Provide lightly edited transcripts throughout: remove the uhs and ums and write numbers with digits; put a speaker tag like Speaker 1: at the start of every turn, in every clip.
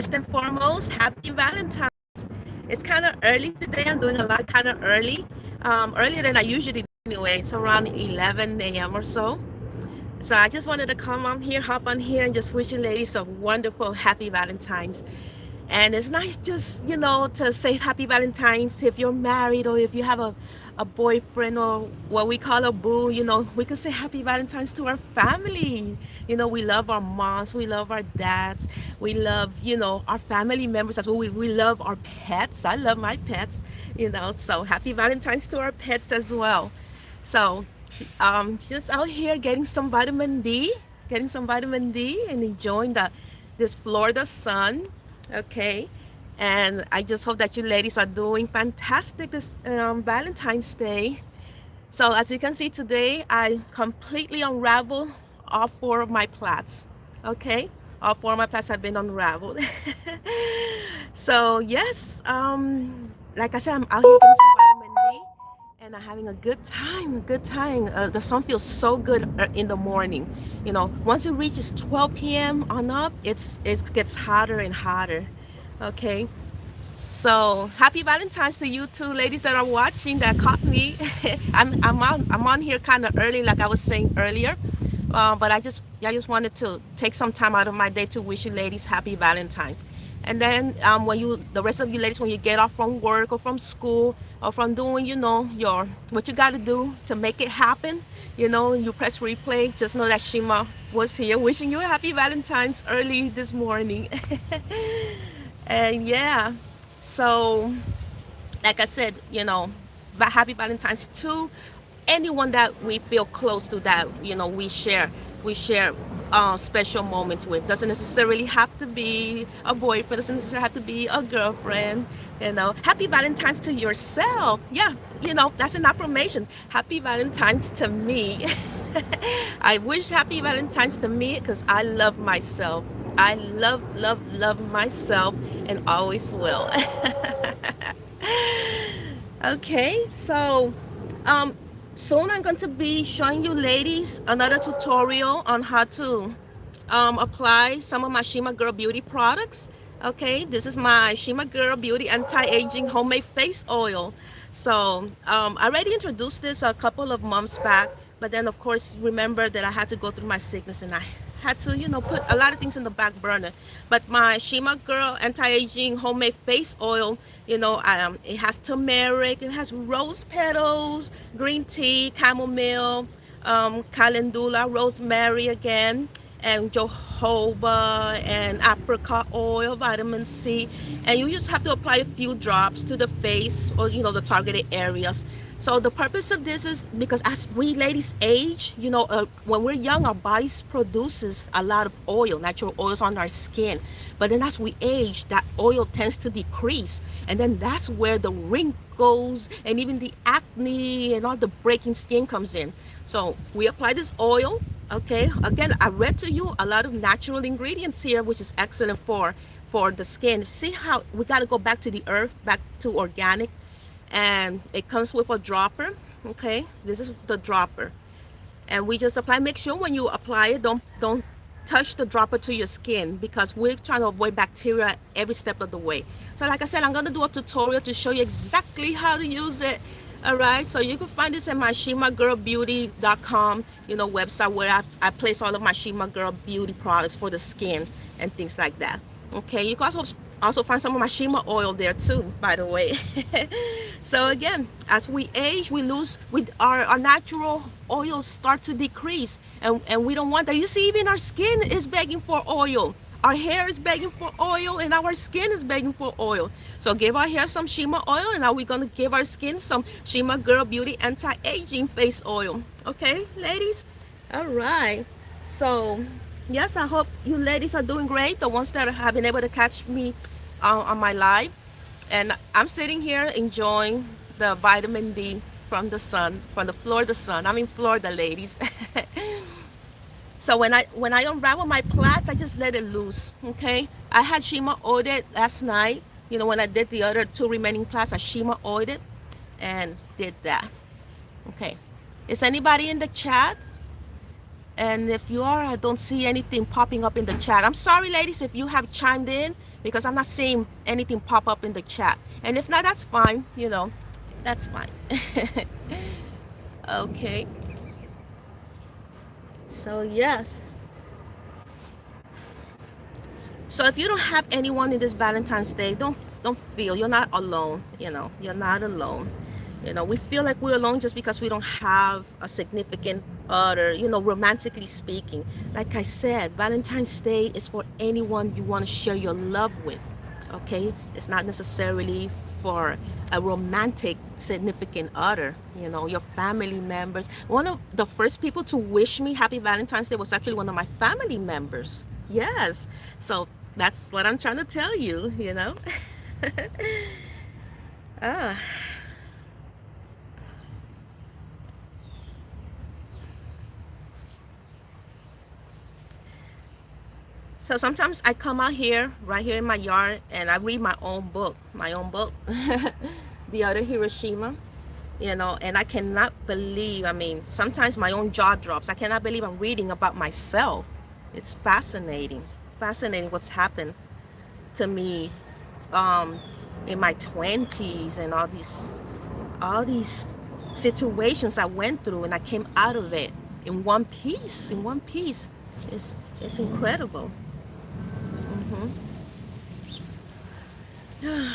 Speaker 1: first and foremost, happy Valentine's. It's kind of early today. I'm doing a lot kind of early, earlier than I usually do anyway. It's around 11 a.m. or so. So I just wanted to come on here, hop on here, and just wish you ladies a wonderful, happy Valentine's. And it's nice just, to say happy Valentine's if you're married or if you have a boyfriend or what we call a boo, we can say happy Valentine's to our family. We love our moms, we love our dads, we love, our family members as well. We love our pets. I love my pets, so happy Valentine's to our pets as well. So just out here getting some vitamin D and enjoying this Florida sun. Okay. And I just hope that you ladies are doing fantastic this Valentine's Day. So as you can see today, I completely unraveled all four of my plaits. Okay. All four of my plaits have been unraveled. So yes, like I said, I'm out here getting some vitamin D and I'm having a good time, the sun feels so good in the morning. Once it reaches 12 p.m. on up, it gets hotter and hotter. Okay. So happy Valentine's to you two ladies that are watching that caught me. I'm on here kind of early, like I was saying earlier. But I just wanted to take some time out of my day to wish you ladies happy Valentine's. And then the rest of you ladies, when you get off from work or from school or from doing, your what you got to do to make it happen, you press replay. Just know that Shima was here wishing you a happy Valentine's early this morning. And yeah, so like I said, happy Valentine's to anyone that we feel close to, that we share special moments with. Doesn't necessarily have to be a boyfriend, doesn't necessarily have to be a girlfriend. Happy Valentine's to yourself. Yeah, that's an affirmation. Happy Valentine's to me. I wish happy Valentine's to me because I love myself. I love myself and always will. Okay, so um, soon I'm going to be showing you ladies another tutorial on how to apply some of my Shima Girl Beauty products. Okay, this is my Shima Girl Beauty Anti-Aging Homemade Face Oil. So I already introduced this a couple of months back, but then of course remember that I had to go through my sickness and I had to, put a lot of things in the back burner. But my Shima Girl Anti-Aging Homemade Face Oil, it has turmeric, it has rose petals, green tea, chamomile, calendula, rosemary again, and jojoba and apricot oil, vitamin C. And you just have to apply a few drops to the face or, the targeted areas. So the purpose of this is because as we ladies age, when we're young, our bodies produces a lot of oil, natural oils on our skin. But then as we age, that oil tends to decrease. And then that's where the wrinkles and even the acne and all the breaking skin comes in. So we apply this oil. Okay, again, I read to you a lot of natural ingredients here, which is excellent for the skin. See how we got to go back to the earth, back to organic. And it comes with a dropper. Okay, this is the dropper, and we just apply. Make sure when you apply it, don't touch the dropper to your skin, because we're trying to avoid bacteria every step of the way. So like I said, I'm going to do a tutorial to show you exactly how to use it. All right, so you can find this at my shimagirlbeauty.com website, where I place all of my Shima Girl Beauty products for the skin and things like that. Okay, you can also find some of my Shima oil there too, by the way. So again, as we age, we lose, our natural oils start to decrease, and we don't want that. You see, even our skin is begging for oil. Our hair is begging for oil, and our skin is begging for oil. So give our hair some Shima oil, and now we're going to give our skin some Shima Girl Beauty Anti-Aging Face Oil. Okay, ladies? All right. So yes, I hope you ladies are doing great, the ones that have been able to catch me on my live. And I'm sitting here enjoying the vitamin D from the sun, from the Florida sun. I'm in Florida, ladies. So when I unravel my plaits, I just let it loose. Okay, I had Shima oiled it last night. When I did the other two remaining plaits, I Shima oiled it and did that. Okay, is anybody in the chat? And if you are, I don't see anything popping up in the chat. I'm sorry, ladies, if you have chimed in because I'm not seeing anything pop up in the chat. And if not, that's fine. That's fine. Okay. So yes. So if you don't have anyone in this Valentine's Day, don't feel you're not alone. You're not alone. We feel like we're alone just because we don't have a significant other, romantically speaking. Like I said, Valentine's Day is for anyone you want to share your love with. Okay? It's not necessarily for a romantic significant other, your family members. One of the first people to wish me happy Valentine's Day was actually one of my family members. Yes. So that's what I'm trying to tell you. Ah. So sometimes I come out here, right here in my yard, and I read my own book, The Other Hiroshima, and I cannot believe, I mean, sometimes my own jaw drops. I cannot believe I'm reading about myself. It's fascinating what's happened to me um, in my 20s and all these situations I went through, and I came out of it in one piece. It's incredible. Hmm.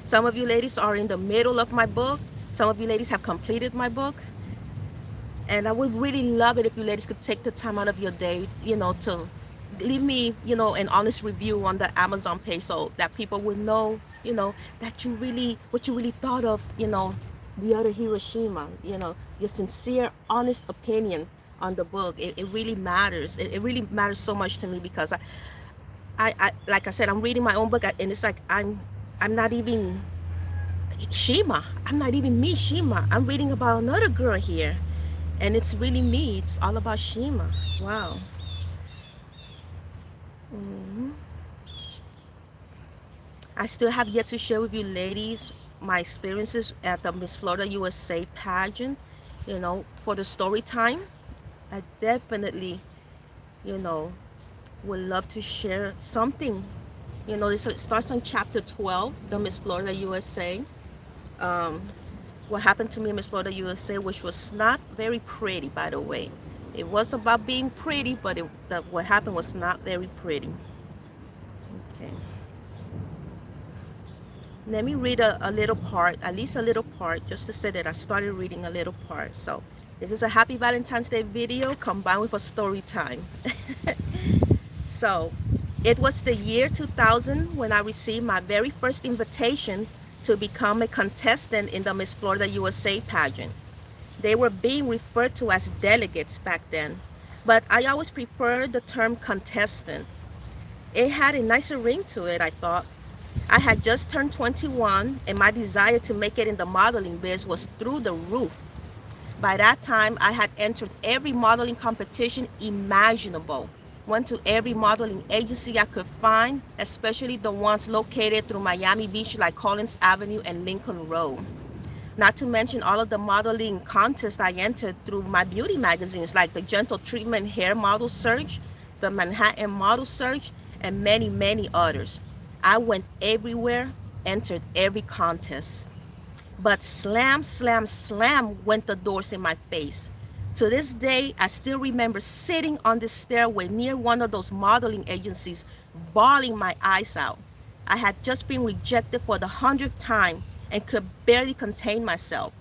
Speaker 1: Some of you ladies are in the middle of my book. Some of you ladies have completed my book. And I would really love it if you ladies could take the time out of your day, to leave me, an honest review on the Amazon page so that people would know, that what you really thought of, The Other Hiroshima, your sincere, honest opinion on the book. It really matters. It really matters so much to me because like I said, I'm reading my own book and it's like I'm not even Shima. I'm not even me, Shima. I'm reading about another girl here. And it's really me. It's all about Shima. Wow. hmm I still have yet to share with you ladies my experiences at the Miss Florida USA pageant, for the story time. I definitely, you know, would love to share something. This starts on chapter 12, the Miss Florida USA. Um, what happened to me in Miss Florida USA, which was not very pretty, by the way. It was about being pretty, but what happened was not very pretty. Okay. Let me read a little part, at least a little part, just to say that I started reading a little part. So, this is a Happy Valentine's Day video combined with a story time. So, it was the year 2000 when I received my very first invitation to become a contestant in the Miss Florida USA pageant. They were being referred to as delegates back then, but I always preferred the term contestant. It had a nicer ring to it, I thought. I had just turned 21 and my desire to make it in the modeling biz was through the roof. By that time, I had entered every modeling competition imaginable. Went to every modeling agency I could find, especially the ones located through Miami Beach like Collins Avenue and Lincoln Road. Not to mention all of the modeling contests I entered through my beauty magazines like the Gentle Treatment Hair Model Search, the Manhattan Model Search, and many, many others. I went everywhere, entered every contest. But slam, slam, slam went the doors in my face. To this day, I still remember sitting on the stairway near one of those modeling agencies, bawling my eyes out. I had just been rejected for the 100th time and could barely contain myself.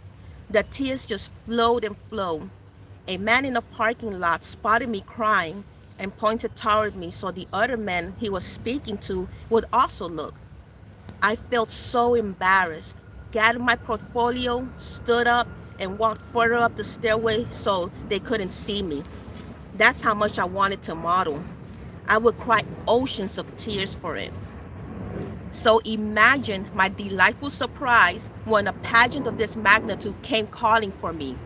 Speaker 1: The tears just flowed and flowed. A man in a parking lot spotted me crying and pointed toward me so the other man he was speaking to would also look. I felt so embarrassed, gathered my portfolio, stood up, and walked further up the stairway so they couldn't see me. That's how much I wanted to model. I would cry oceans of tears for it. So imagine my delightful surprise when a pageant of this magnitude came calling for me.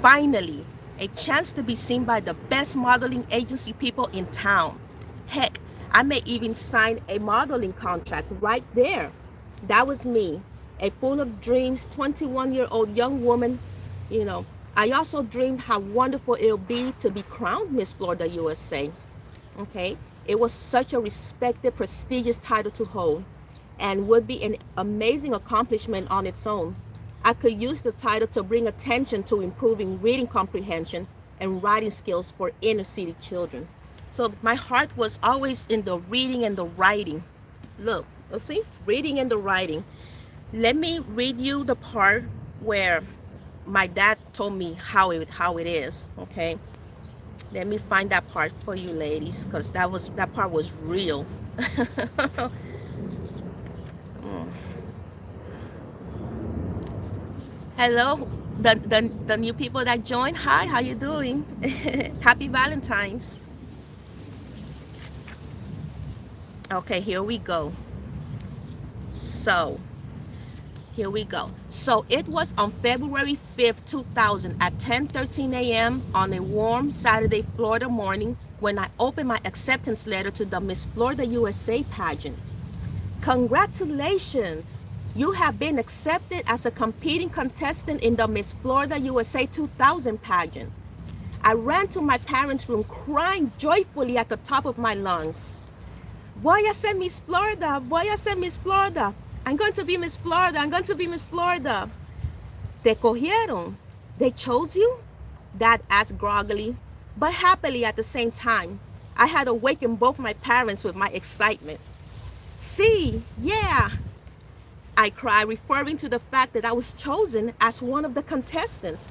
Speaker 1: Finally, a chance to be seen by the best modeling agency people in town. Heck, I may even sign a modeling contract right there. That was me, a full of dreams, 21-year-old young woman. You know, I also dreamed how wonderful it'll be to be crowned Miss Florida USA. Okay, It was such a respected, prestigious title to hold and would be an amazing accomplishment on its own. I could use the title to bring attention to improving reading comprehension and writing skills for inner city children. So my heart was always in the reading and the writing. Look, let's see, reading and the writing. Let me read you the part where my dad told me how it is. Okay, let me find that part for you, ladies, because that part was real. Hello, the new people that joined. Hi, how you doing? Happy Valentines. Okay, here we go. So, here we go. So it was on February 5th, 2000 at 10:13 a.m. on a warm Saturday Florida morning when I opened my acceptance letter to the Miss Florida USA pageant. Congratulations! You have been accepted as a competing contestant in the Miss Florida USA 2000 pageant. I ran to my parents' room crying joyfully at the top of my lungs. Voy a ser Miss Florida, voy a ser Miss Florida. I'm going to be Miss Florida, I'm going to be Miss Florida. Te cogieron. They chose you? Dad asked groggily, but happily at the same time. I had awakened both my parents with my excitement. See, yeah, I cried, referring to the fact that I was chosen as one of the contestants.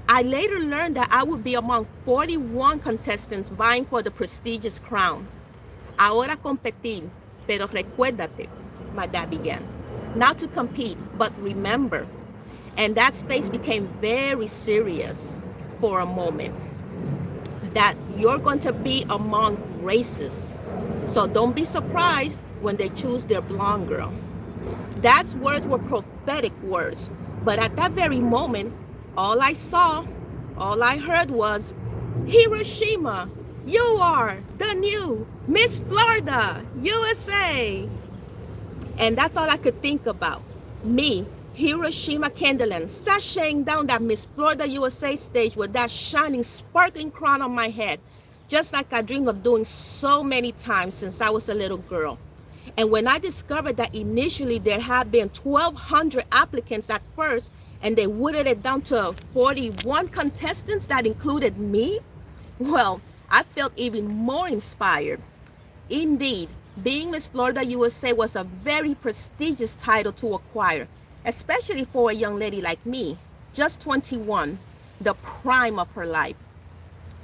Speaker 1: I later learned that I would be among 41 contestants vying for the prestigious crown. Ahora competir, pero recuérdate, my dad began. Now to compete, but remember. And that space became very serious for a moment. That you're going to be among races. So don't be surprised when they choose their blonde girl. Dad's words were prophetic words, but at that very moment, all I saw, all I heard was, Hiroshima, you are the new Miss Florida, USA. And that's all I could think about. Me, Hiroshima Kendallin, sashaying down that Miss Florida USA stage with that shining, sparkling crown on my head, just like I dreamed of doing so many times since I was a little girl. And when I discovered that initially there had been 1,200 applicants at first, and they whittled it down to 41 contestants that included me, well, I felt even more inspired. Indeed, being Miss Florida USA was a very prestigious title to acquire, especially for a young lady like me, just 21, the prime of her life.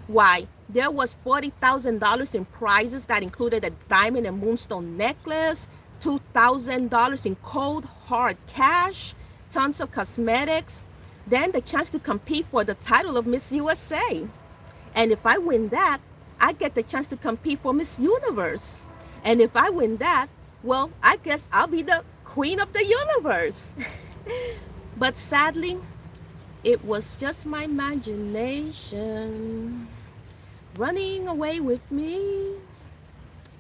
Speaker 1: Why, there was $40,000 in prizes that included a diamond and moonstone necklace, $2,000 in cold hard cash, tons of cosmetics, then the chance to compete for the title of Miss USA. And if I win that, I get the chance to compete for Miss Universe. And if I win that, well, I guess I'll be the queen of the universe. But sadly, it was just my imagination running away with me.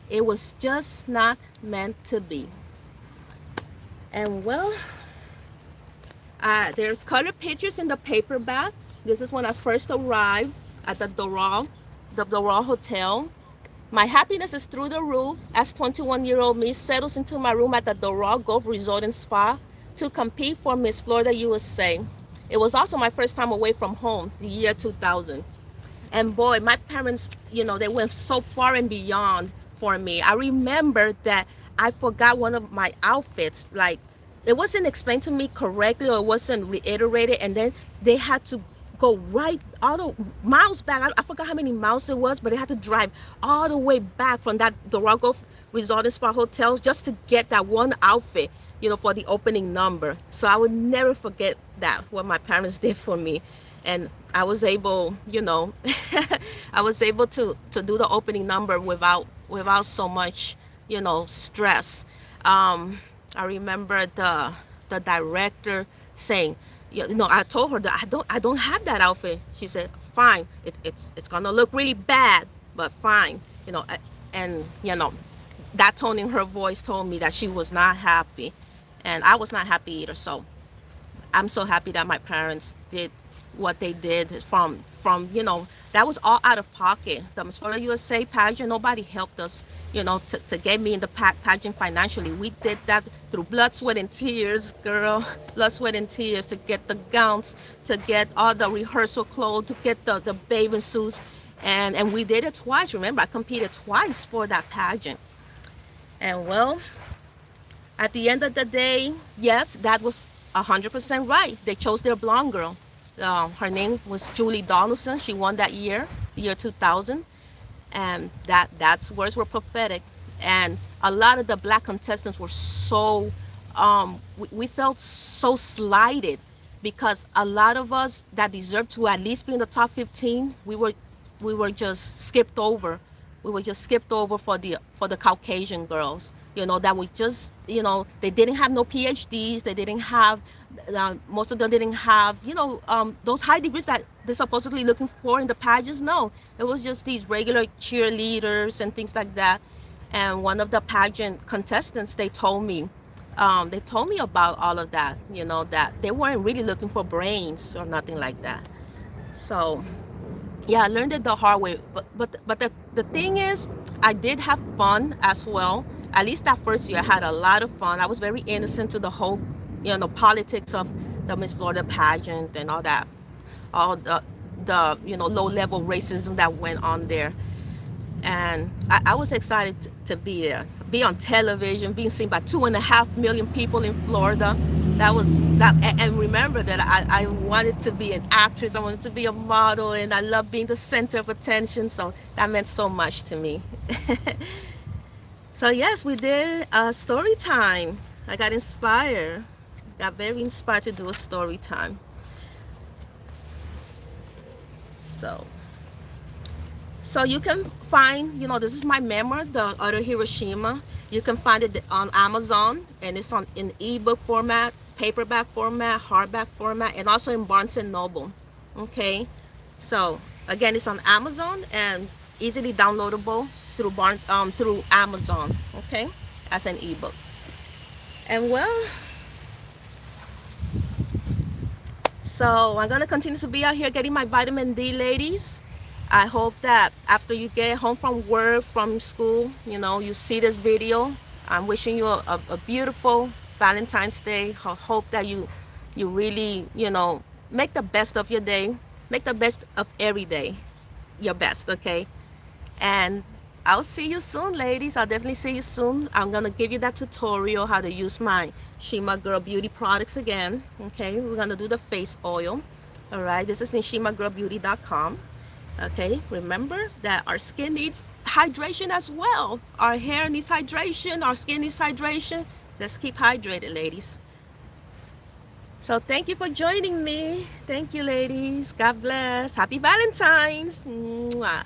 Speaker 1: It was just not meant to be. And well, there's color pictures in the paperback. This is when I first arrived at the Doral Hotel. My happiness is through the roof as 21-year-old me settles into my room at the Doral Golf Resort and Spa to compete for Miss Florida USA. It was also my first time away from home, the year 2000. And boy, my parents, they went so far and beyond for me. I remember that I forgot one of my outfits. Like, it wasn't explained to me correctly, or it wasn't reiterated, and then they had to go right all the miles back. I forgot how many miles it was, but they had to drive all the way back from that Doral Golf Resort and Spa hotel just to get that one outfit, for the opening number. So I would never forget that, what my parents did for me. And I was able, I was able to do the opening number without so much, stress. I remember the director saying, I told her that I don't have that outfit. She said, fine, it's gonna look really bad, but fine, and that tone in her voice told me that she was not happy, and I was not happy either. So I'm so happy that my parents did what they did from that was all out of pocket. The Miss Florida USA pageant, nobody helped us, to get me in the pageant financially. We did that through blood, sweat, and tears, girl. Blood, sweat, and tears to get the gowns, to get all the rehearsal clothes, to get the bathing suits, and we did it twice. Remember, I competed twice for that pageant, and well, at the end of the day, yes, that was 100% right. They chose their blonde girl. Her name was Julie Donaldson. She won that year, the year 2000, and that's words were prophetic. And a lot of the black contestants were so we felt so slighted because a lot of us that deserved to at least be in the top 15, we were just skipped over. We were just skipped over for the Caucasian girls. That we just, they didn't have no PhDs. They didn't have, most of them didn't have, those high degrees that they're supposedly looking for in the pageants. No, it was just these regular cheerleaders and things like that. And one of the pageant contestants, they told me about all of that, that they weren't really looking for brains or nothing like that. So yeah, I learned it the hard way. But the thing is, I did have fun as well. At least that first year, I had a lot of fun. I was very innocent to the whole, politics of the Miss Florida pageant and all the low level racism that went on there. And I was excited to be there, be on television, being seen by 2.5 million people in Florida. That was that, and remember that I wanted to be an actress, I wanted to be a model, and I love being the center of attention. So that meant so much to me. So yes, we did a story time. I got very inspired to do a story time. So So you can find, this is my memoir, the other Hiroshima. You can find it on Amazon, and it's on in ebook format, paperback format, hardback format, and also in Barnes and Noble. Okay, so again, it's on Amazon and easily downloadable through Amazon. Okay, as an ebook. And well, so I'm gonna continue to be out here getting my vitamin D, ladies. I hope that after you get home from work, from school, you see this video. I'm wishing you a beautiful Valentine's Day. I hope that you really, make the best of your day. Make the best of every day. Your best, okay? And I'll see you soon, ladies. I'll definitely see you soon. I'm gonna give you that tutorial how to use my Shima Girl Beauty products again. Okay, we're gonna do the face oil. All right, this is in shimagirlbeauty.com. Okay, remember that our skin needs hydration as well. Our hair needs hydration, our skin needs hydration. Let's keep hydrated, ladies. So thank you for joining me. Thank you, ladies. God bless. Happy Valentine's. Mwah.